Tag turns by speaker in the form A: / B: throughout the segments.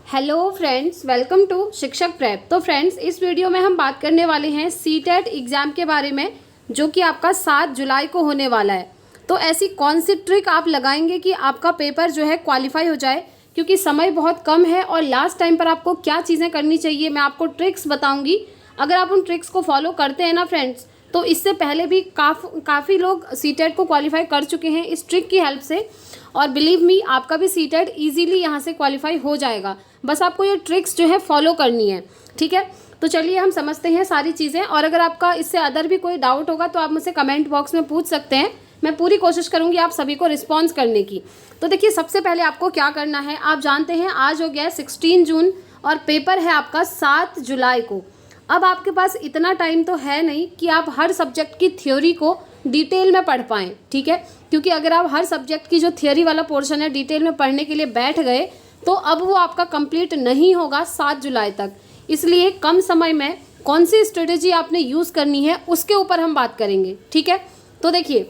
A: Hello friends, welcome to शिक्षक prep. तो friends, इस वीडियो में हम बात करने वाले हैं सीटेट एग्ज़ाम के बारे में, जो कि आपका 7 जुलाई को होने वाला है। तो ऐसी कौन सी ट्रिक आप लगाएंगे कि आपका पेपर जो है क्वालिफाई हो जाए, क्योंकि समय बहुत कम है और लास्ट टाइम पर आपको क्या चीज़ें करनी चाहिए मैं आपको ट्रिक्स बताऊँगी। अगर आप उन ट्रिक्स को फॉलो करते हैं ना फ्रेंड्स, तो इससे पहले भी काफ़ी लोग सीटेट को क्वालिफाई कर चुके हैं इस ट्रिक की हेल्प से। और बिलीव मी, आपका भी सीटेट इजीली यहाँ से क्वालिफाई हो जाएगा। बस आपको ये ट्रिक्स जो है फॉलो करनी है, ठीक है। तो चलिए हम समझते हैं सारी चीज़ें, और अगर आपका इससे अदर भी कोई डाउट होगा तो आप मुझसे कमेंट बॉक्स में पूछ सकते हैं। मैं पूरी कोशिश करूँगी आप सभी को रिस्पॉन्स करने की। तो देखिए, सबसे पहले आपको क्या करना है, आप जानते हैं आज हो गया है 16 जून और पेपर है आपका 7 जुलाई को। अब आपके पास इतना टाइम तो है नहीं कि आप हर सब्जेक्ट की थ्योरी को डिटेल में पढ़ पाएँ, ठीक है। क्योंकि अगर आप हर सब्जेक्ट की जो थियोरी वाला पोर्शन है डिटेल में पढ़ने के लिए बैठ गए तो अब वो आपका कंप्लीट नहीं होगा 7 जुलाई तक। इसलिए कम समय में कौन सी स्ट्रेटेजी आपने यूज़ करनी है उसके ऊपर हम बात करेंगे, ठीक है। तो देखिए,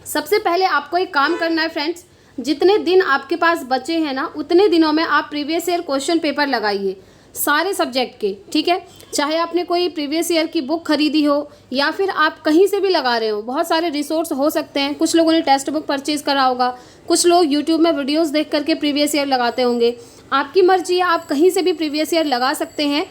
A: सबसे पहले आपको एक काम करना है फ्रेंड्स, जितने दिन आपके पास बचे हैं ना, उतने दिनों में आप प्रीवियस ईयर क्वेश्चन पेपर लगाइए सारे सब्जेक्ट के, ठीक है। चाहे आपने कोई प्रीवियस ईयर की बुक खरीदी हो या फिर आप कहीं से भी लगा रहे हो, बहुत सारे रिसोर्स हो सकते हैं। कुछ लोगों ने टेक्स्ट बुक परचेज़ करा होगा, कुछ लोग यूट्यूब में वीडियोस देख करके प्रीवियस ईयर लगाते होंगे। आपकी मर्जी है, आप कहीं से भी प्रीवियस ईयर लगा सकते हैं।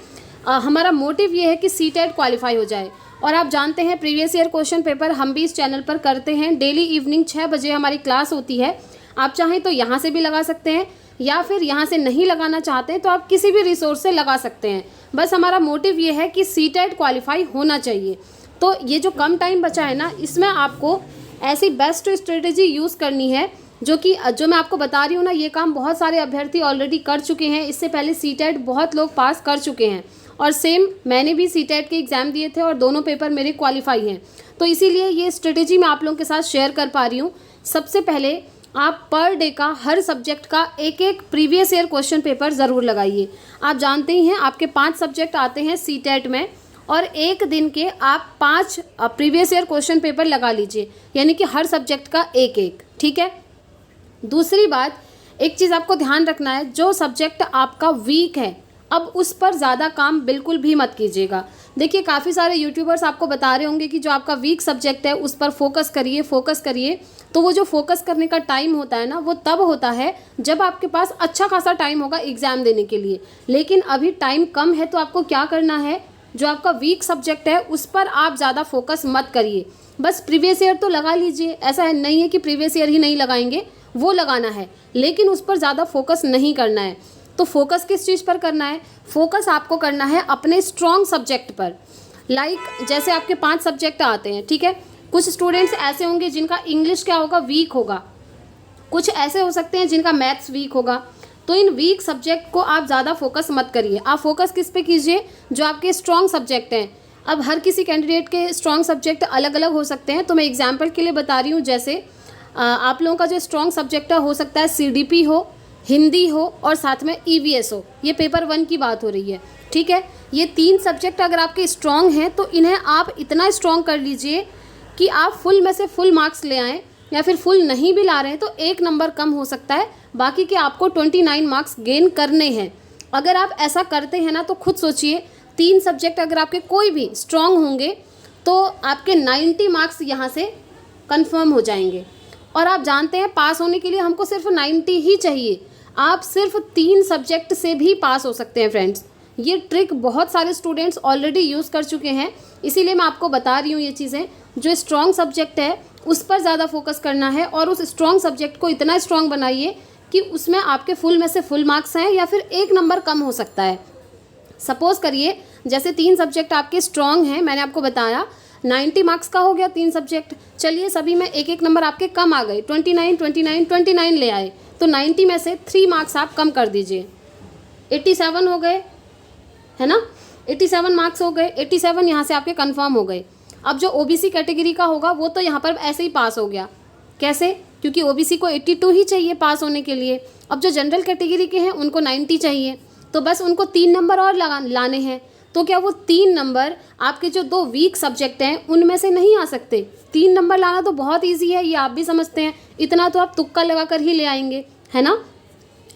A: हमारा मोटिव ये है कि सीटेट क्वालिफाई हो जाए। और आप जानते हैं प्रीवियस ईयर क्वेश्चन पेपर हम भी इस चैनल पर करते हैं। डेली इवनिंग 6 बजे हमारी क्लास होती है। आप चाहें तो यहाँ से भी लगा सकते हैं, या फिर यहाँ से नहीं लगाना चाहते हैं तो आप किसी भी रिसोर्स से लगा सकते हैं। बस हमारा मोटिव ये है कि सीटेट क्वालिफाई होना चाहिए। तो ये जो कम टाइम बचा है ना, इसमें आपको ऐसी बेस्ट स्ट्रेटेजी यूज़ करनी है जो मैं आपको बता रही हूँ ना, ये काम बहुत सारे अभ्यर्थी ऑलरेडी कर चुके हैं। इससे पहले सीटेट बहुत लोग पास कर चुके हैं, और सेम मैंने भी सीटेट के एग्ज़ाम दिए थे और दोनों पेपर मेरे क्वालिफाई हैं। तो इसीलिए ये स्ट्रेटेजी मैं आप लोगों के साथ शेयर कर पा रही हूँ। सबसे पहले आप पर डे का हर सब्जेक्ट का एक एक प्रीवियस ईयर क्वेश्चन पेपर ज़रूर लगाइए। आप जानते ही हैं आपके 5 सब्जेक्ट आते हैं सीटेट में, और एक दिन के आप 5 प्रीवियस ईयर क्वेश्चन पेपर लगा लीजिए, यानी कि हर सब्जेक्ट का एक एक, ठीक है। दूसरी बात, एक चीज़ आपको ध्यान रखना है, जो सब्जेक्ट आपका वीक है अब उस पर ज़्यादा काम बिल्कुल भी मत कीजिएगा। देखिए, काफ़ी सारे यूट्यूबर्स आपको बता रहे होंगे कि जो आपका वीक सब्जेक्ट है उस पर फोकस करिए। तो वो जो फोकस करने का टाइम होता है ना, वो तब होता है जब आपके पास अच्छा खासा टाइम होगा एग्ज़ाम देने के लिए। लेकिन अभी टाइम कम है, तो आपको क्या करना है, जो आपका वीक सब्जेक्ट है उस पर आप ज़्यादा फोकस मत करिए। बस प्रीवियस ईयर तो लगा लीजिए, ऐसा नहीं है कि प्रीवियस ईयर ही नहीं लगाएंगे, वो लगाना है, लेकिन उस पर ज़्यादा फोकस नहीं करना है। तो फोकस किस चीज़ पर करना है, फोकस आपको करना है अपने स्ट्रॉन्ग सब्जेक्ट पर। लाइक जैसे आपके 5 सब्जेक्ट आते हैं, ठीक है। कुछ स्टूडेंट्स ऐसे होंगे जिनका इंग्लिश क्या होगा, वीक होगा। कुछ ऐसे हो सकते हैं जिनका मैथ्स वीक होगा। तो इन वीक सब्जेक्ट को आप ज़्यादा फोकस मत करिए। आप फोकस किस पे कीजिए, जो आपके स्ट्रॉन्ग सब्जेक्ट हैं। अब हर किसी कैंडिडेट के स्ट्रॉन्ग सब्जेक्ट अलग अलग हो सकते हैं, तो मैं एग्जाम्पल के लिए बता रही हूँ। जैसे आप लोगों का जो स्ट्रॉन्ग सब्जेक्ट हो सकता है CDP हो, हिंदी हो और साथ में EVS हो। ये पेपर 1 की बात हो रही है, ठीक है। ये 3 सब्जेक्ट अगर आपके स्ट्रॉन्ग हैं तो इन्हें आप इतना स्ट्रॉन्ग कर लीजिए कि आप फुल में से फुल मार्क्स ले आएँ, या फिर फुल नहीं भी ला रहे हैं तो 1 नंबर कम हो सकता है, बाकी के आपको 29 मार्क्स गेन करने हैं। अगर आप ऐसा करते हैं ना, तो खुद सोचिए, 3 सब्जेक्ट अगर आपके कोई भी स्ट्रॉन्ग होंगे तो आपके 90 मार्क्स यहाँ से कन्फर्म हो जाएंगे। और आप जानते हैं पास होने के लिए हमको सिर्फ 90 ही चाहिए। आप सिर्फ 3 सब्जेक्ट से भी पास हो सकते हैं फ्रेंड्स। ये ट्रिक बहुत सारे स्टूडेंट्स ऑलरेडी यूज़ कर चुके हैं, इसीलिए मैं आपको बता रही हूँ ये चीज़ें। जो स्ट्रॉन्ग सब्जेक्ट है उस पर ज़्यादा फोकस करना है, और उस स्ट्रॉन्ग सब्जेक्ट को इतना स्ट्रॉन्ग बनाइए कि उसमें आपके फुल में से फुल मार्क्स हैं, या फिर 1 नंबर कम हो सकता है। सपोज़ करिए जैसे 3 सब्जेक्ट आपके स्ट्रॉन्ग हैं, मैंने आपको बताया 90 मार्क्स का हो गया 3 सब्जेक्ट। चलिए सभी में एक एक नंबर आपके कम आ गए, 29 ले आए, तो 90 में से 3 मार्क्स आप कम कर दीजिए, 87 हो गए, है ना। 87 मार्क्स हो गए, 87 यहाँ से आपके कंफर्म हो गए। अब जो OBC कैटेगरी का होगा वो तो यहाँ पर ऐसे ही पास हो गया। कैसे, क्योंकि OBC को 82 ही चाहिए पास होने के लिए। अब जो जनरल कैटेगरी के हैं उनको 90 चाहिए, तो बस उनको 3 नंबर और लाने हैं। तो क्या वो 3 नंबर आपके जो 2 वीक सब्जेक्ट हैं उनमें से नहीं आ सकते? 3 नंबर लाना तो बहुत ईजी है, ये आप भी समझते हैं। इतना तो आप तुक्का लगा कर ही ले आएंगे, है ना।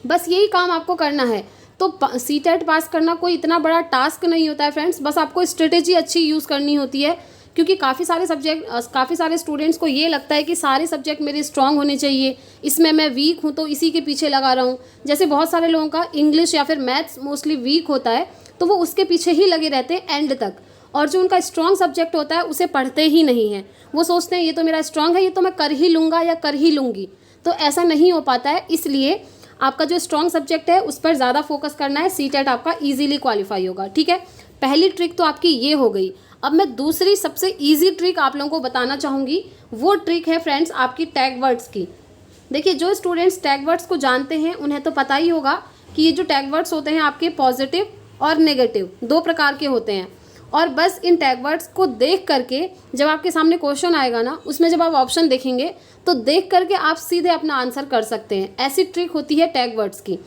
A: बस यही काम आपको करना है। तो सीटेट पास करना कोई इतना बड़ा टास्क नहीं होता है फ्रेंड्स, बस आपको स्ट्रेटेजी अच्छी यूज़ करनी होती है। क्योंकि काफ़ी सारे स्टूडेंट्स को ये लगता है कि सारे सब्जेक्ट मेरे स्ट्रांग होने चाहिए, इसमें मैं वीक हूँ तो इसी के पीछे लगा रहा हूँ। जैसे बहुत सारे लोगों का इंग्लिश या फिर मैथ्स मोस्टली वीक होता है, तो वो उसके पीछे ही लगे रहते हैं एंड तक, और जो उनका स्ट्रॉन्ग सब्जेक्ट होता है उसे पढ़ते ही नहीं हैं। वो सोचते हैं ये तो मेरा स्ट्रॉन्ग है, ये तो मैं कर ही लूँगा या कर ही लूँगी। तो ऐसा नहीं हो पाता है, इसलिए आपका जो स्ट्रॉन्ग सब्जेक्ट है उस पर ज़्यादा फोकस करना है, सीटेट आपका ईजिली क्वालिफाई होगा। ठीक है, पहली ट्रिक तो आपकी ये हो गई। अब मैं दूसरी सबसे ईजी ट्रिक आप लोगों को बताना चाहूँगी। वो ट्रिक है फ्रेंड्स आपकी टैग वर्ड्स की। देखिए, जो स्टूडेंट्स टैग वर्ड्स को जानते हैं उन्हें तो पता ही होगा कि ये जो टैग वर्ड्स होते हैं आपके पॉजिटिव और नेगेटिव दो प्रकार के होते हैं। और बस इन टैग वर्ड्स को देख करके जब आपके सामने क्वेश्चन आएगा ना, उसमें जब आप ऑप्शन देखेंगे तो देख करके आप सीधे अपना आंसर कर सकते हैं। ऐसी ट्रिक होती है टैग वर्ड्स की।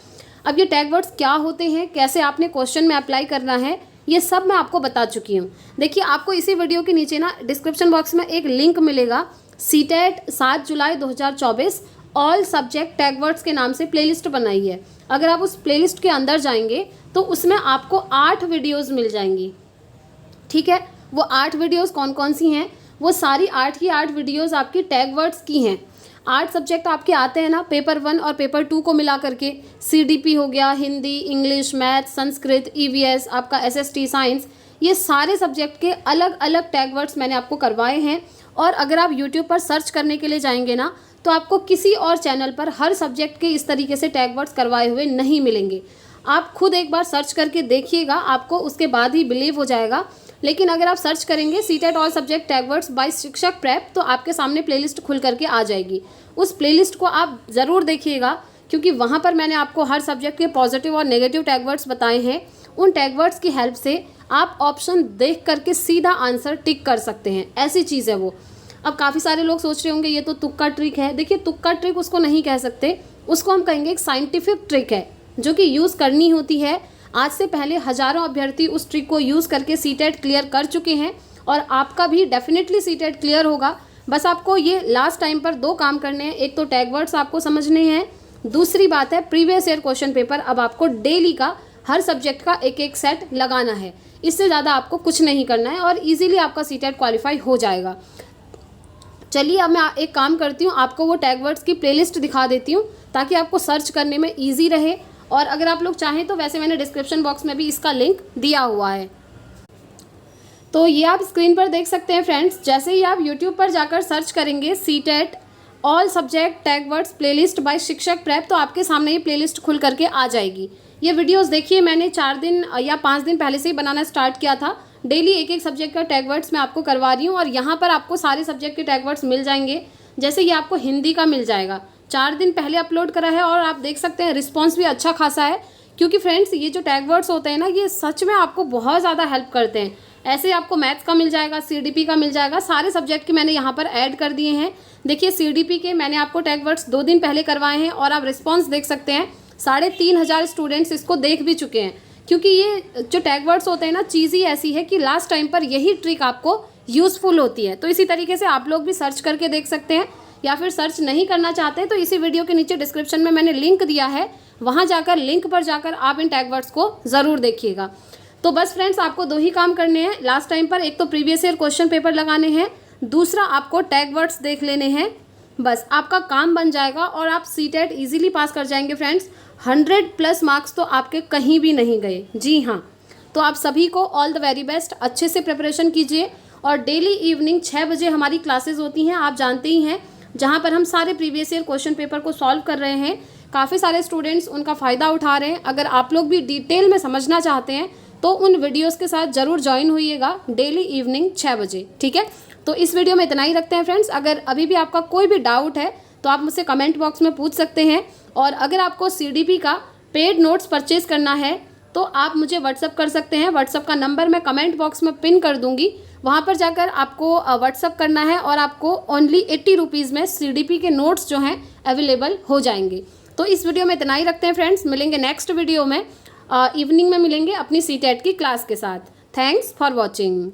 A: अब ये टैग वर्ड्स क्या होते हैं, कैसे आपने क्वेश्चन में अप्लाई करना है, ये सब मैं आपको बता चुकी हूँ। देखिए, आपको इसी वीडियो के नीचे ना डिस्क्रिप्शन बॉक्स में एक लिंक मिलेगा, सीटेट 7 जुलाई 2024 ऑल सब्जेक्ट टैग वर्ड्स के नाम से प्लेलिस्ट बनाई है। अगर आप उस प्लेलिस्ट के अंदर जाएंगे तो उसमें आपको 8 वीडियोज़ मिल जाएंगी। ठीक है, वो 8 वीडियोज़ कौन कौन सी हैं, वो सारी 8 की 8 वीडियोज़ आपकी टैग वर्ड्स की हैं। 8 सब्जेक्ट आपके आते हैं ना, पेपर 1 और पेपर 2 को मिला करके। CDP हो गया, Hindi, English, math, Sanskrit, EVS, आपका SST, साइंस, ये सारे सब्जेक्ट के अलग अलग टैग वर्ड्स मैंने आपको करवाए हैं। और अगर आप यूट्यूब पर सर्च करने के लिए जाएंगे ना, तो आपको किसी और चैनल पर हर सब्जेक्ट के इस तरीके से टैग वर्ड्स करवाए हुए नहीं मिलेंगे। आप खुद एक बार सर्च करके देखिएगा, आपको उसके बाद ही बिलीव हो जाएगा। लेकिन अगर आप सर्च करेंगे CTET all subject tag words by शिक्षक प्रेप, तो आपके सामने प्लेलिस्ट खुल करके आ जाएगी। उस प्लेलिस्ट को आप ज़रूर देखिएगा, क्योंकि वहाँ पर मैंने आपको हर सब्जेक्ट के पॉजिटिव और नेगेटिव टैग वर्ड्स बताए हैं। उन टैग वर्ड्स की हेल्प से आप ऑप्शन देख करके सीधा आंसर टिक कर सकते हैं, ऐसी चीज़ है वो। अब काफ़ी सारे लोग सोच रहे होंगे ये तो तुक्का ट्रिक है। देखिए, तुक्का ट्रिक उसको नहीं कह सकते, उसको हम कहेंगे एक साइंटिफिक ट्रिक है, जो कि यूज़ करनी होती है। आज से पहले हज़ारों अभ्यर्थी उस ट्रिक को यूज़ करके सीटेट क्लियर कर चुके हैं, और आपका भी डेफिनेटली सीटेट क्लियर होगा। बस आपको ये लास्ट टाइम पर 2 काम करने हैं। एक तो टैग वर्ड्स आपको समझने हैं, दूसरी बात है प्रीवियस ईयर क्वेश्चन पेपर अब आपको डेली का हर सब्जेक्ट का एक एक सेट लगाना है। इससे ज़्यादा आपको कुछ नहीं करना है और इजीली आपका सीटेट क्वालिफाई हो जाएगा। चलिए, अब मैं एक काम करती हूँ, आपको वो टैग वर्ड्स की प्लेलिस्ट दिखा देती हूँ, ताकि आपको सर्च करने में ईजी रहे। और अगर आप लोग चाहें तो वैसे मैंने डिस्क्रिप्शन बॉक्स में भी इसका लिंक दिया हुआ है। तो ये आप स्क्रीन पर देख सकते हैं फ्रेंड्स। जैसे ही आप यूट्यूब पर जाकर सर्च करेंगे CTET all subject tag words playlist by शिक्षक प्रेप, तो आपके सामने ये प्लेलिस्ट खुल करके आ जाएगी। ये वीडियोस देखिए, मैंने 4 दिन या 5 दिन पहले से ही बनाना स्टार्ट किया था। डेली एक एक सब्जेक्ट का टैग वर्ड्स मैं आपको करवा रही हूँ, और यहाँ पर आपको सारे सब्जेक्ट के टैग वर्ड्स मिल जाएंगे। जैसे ये आपको हिंदी का मिल जाएगा, 4 दिन पहले अपलोड करा है, और आप देख सकते हैं रिस्पॉन्स भी अच्छा खासा है। क्योंकि फ्रेंड्स, ये जो टैग वर्ड्स होते हैं ना, ये सच में आपको बहुत ज़्यादा हेल्प करते हैं। ऐसे आपको मैथ्स का मिल जाएगा, CDP का मिल जाएगा, सारे सब्जेक्ट के मैंने यहाँ पर ऐड कर दिए हैं। देखिए, CDP के मैंने आपको टैग वर्ड्स 2 दिन पहले करवाए हैं, और आप रिस्पॉन्स देख सकते हैं 3,500 स्टूडेंट्स इसको देख भी चुके हैं। क्योंकि ये जो टैग वर्ड्स होते हैं ना, चीज़ ही ऐसी है कि लास्ट टाइम पर यही ट्रिक आपको यूज़फुल होती है। तो इसी तरीके से आप लोग भी सर्च करके देख सकते हैं, या फिर सर्च नहीं करना चाहते तो इसी वीडियो के नीचे डिस्क्रिप्शन में मैंने लिंक दिया है, वहाँ जाकर लिंक पर जाकर आप इन टैग वर्ड्स को ज़रूर देखिएगा। तो बस फ्रेंड्स, आपको 2 ही काम करने हैं लास्ट टाइम पर। एक तो प्रीवियस ईयर क्वेश्चन पेपर लगाने हैं, दूसरा आपको टैग वर्ड्स देख लेने हैं। बस आपका काम बन जाएगा और आप सीटेट ईजिली पास कर जाएंगे फ्रेंड्स। 100+ मार्क्स तो आपके कहीं भी नहीं गए। जी हाँ, तो आप सभी को ऑल द वेरी बेस्ट। अच्छे से प्रिपरेशन कीजिए, और डेली इवनिंग 6 बजे हमारी क्लासेज होती हैं, आप जानते ही हैं, जहाँ पर हम सारे प्रीवियस ईयर क्वेश्चन पेपर को सॉल्व कर रहे हैं। काफ़ी सारे स्टूडेंट्स उनका फ़ायदा उठा रहे हैं। अगर आप लोग भी डिटेल में समझना चाहते हैं तो उन वीडियोस के साथ ज़रूर ज्वाइन होइएगा डेली इवनिंग 6 बजे। ठीक है, तो इस वीडियो में इतना ही रखते हैं फ्रेंड्स। अगर अभी भी आपका कोई भी डाउट है तो आप मुझसे कमेंट बॉक्स में पूछ सकते हैं, और अगर आपको CDP का पेड नोट्स परचेज करना है तो आप मुझे व्हाट्सअप कर सकते हैं। व्हाट्सअप का नंबर मैं कमेंट बॉक्स में पिन कर दूंगी, वहाँ पर जाकर आपको व्हाट्सअप करना है, और आपको ओनली 80 रुपीज़ में CDP के नोट्स जो हैं अवेलेबल हो जाएंगे। तो इस वीडियो में इतना ही रखते हैं फ्रेंड्स। मिलेंगे नेक्स्ट वीडियो में, इवनिंग में मिलेंगे अपनी सीटेट की क्लास के साथ। Thanks for watching.